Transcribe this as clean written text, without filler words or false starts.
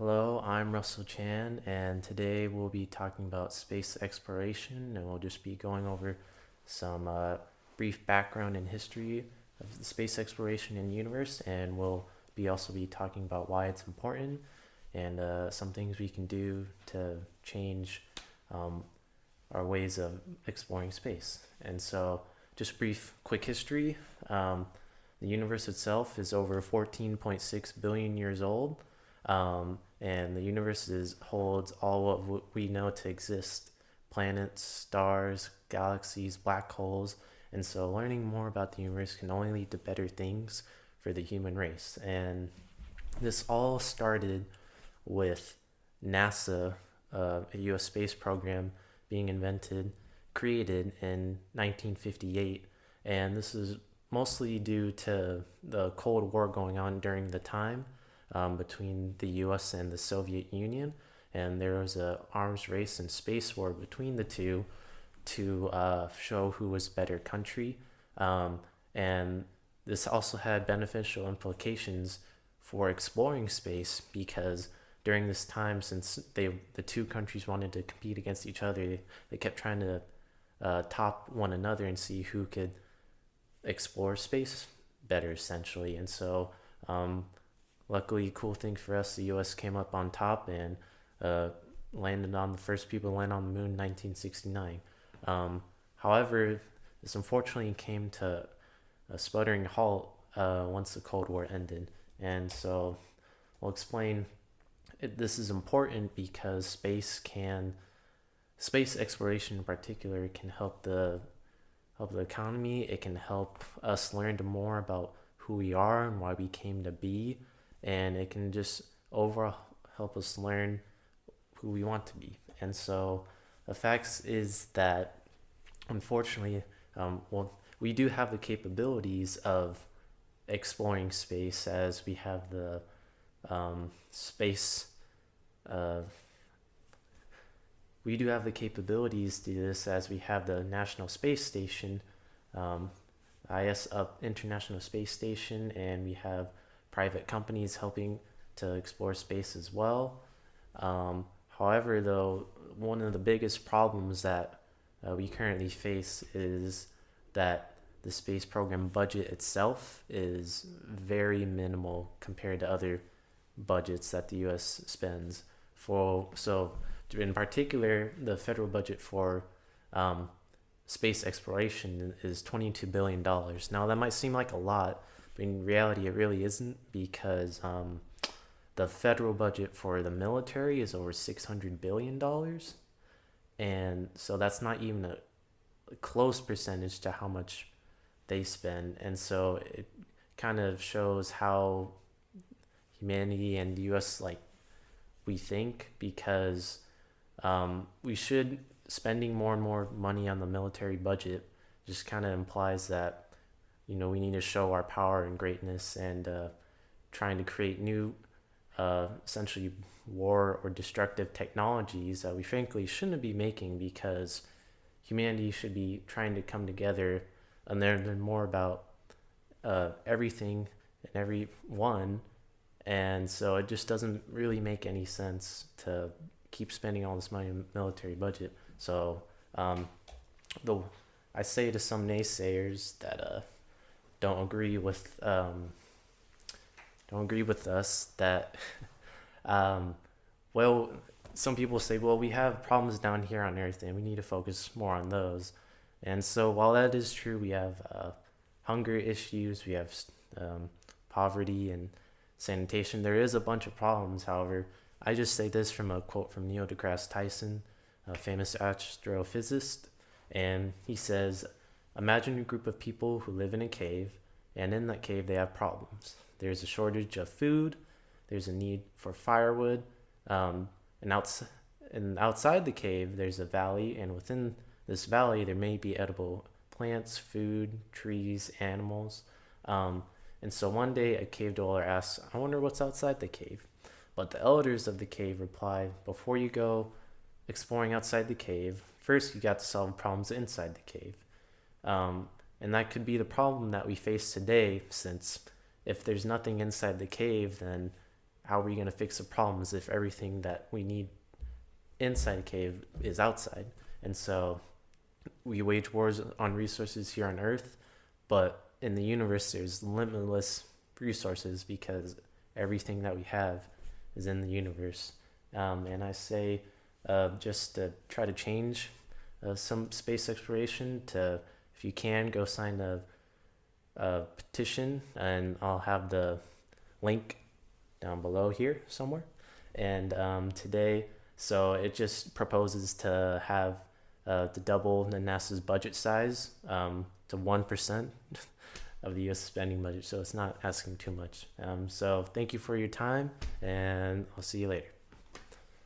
Hello, I'm Russell Chan, and today we'll be talking about space exploration, and we'll just be going over some brief background and history of the space exploration in the universe, and we'll be also be talking about why it's important and some things we can do to change um, our ways of exploring space. And so, just brief, quick history. Um, the universe itself is over 14.6 billion years old, and the universe holds all of what we know to exist: planets, stars, galaxies, black holes. And so, learning more about the universe can only lead to better things for the human race. And this all started with NASA, a U.S. space program being created in 1958. And this is mostly due to the Cold War going on during the time between the U.S. and the Soviet Union. And there was a arms race and space war between the two to show who was better country. And this also had beneficial implications for exploring space because during this time, since the two countries wanted to compete against each other, they kept trying to top one another and see who could explore space better, essentially. And so, luckily, cool thing for us, the U.S. came up on top and uh, landed on the first people to land on the moon in 1969. However, this unfortunately came to a sputtering halt once the Cold War ended. And so we'll explain this is important because space exploration in particular can help the economy. It can help us learn more about who we are and why we came to be, and it can just overall help us learn who we want to be. And so the facts is that unfortunately, we do have the capabilities of exploring space as we have the space. Uh, we do have the capabilities to do this as we have the National Space Station, um, International Space Station, and we have private companies helping to explore space as well. However, though, one of the biggest problems that we currently face is that the space program budget itself is very minimal compared to other budgets that the U.S. spends. In particular, the federal budget for um, space exploration is $22 billion. Now, that might seem like a lot, but in reality, it really isn't because the federal budget for the military is over $600 billion. And so that's not even a close percentage to how much they spend. And so it kind of shows how humanity and the U.S. We think because we should spending more and more money on the military budget just kind of implies that we need to show our power and greatness and trying to create new essentially war or destructive technologies that we frankly shouldn't be making because humanity should be trying to come together and learn more about everything and everyone. And so it just doesn't really make any sense to keep spending all this money on the military budget. So the I say to some naysayers that don't agree with us that um, well, some people say, well, we have problems down here on Earth and we need to focus more on those. And so while that is true, we have hunger issues, we have poverty and sanitation. There is a bunch of problems. However, I just say this from a quote from Neil deGrasse Tyson, a famous astrophysicist, and he says, "Imagine a group of people who live in a cave, and in that cave they have problems. There's a shortage of food, there's a need for firewood, and outside the cave there's a valley, and within this valley there may be edible plants, food, trees, animals." And so one day a cave dweller asks, "I wonder what's outside the cave." But the elders of the cave reply, "Before you go exploring outside the cave, first you got to solve problems inside the cave." And that could be the problem that we face today, since if there's nothing inside the cave, then how are we going to fix the problems if everything that we need inside a cave is outside? And so we wage wars on resources here on Earth, but in the universe, there's limitless resources because everything that we have is in the universe. And I say just to try to change some space exploration to, if you can, go sign a petition, and I'll have the link down below here somewhere. And today, so it just proposes to have to double the NASA's budget size to 1% of the U.S. spending budget. So it's not asking too much. So thank you for your time, and I'll see you later.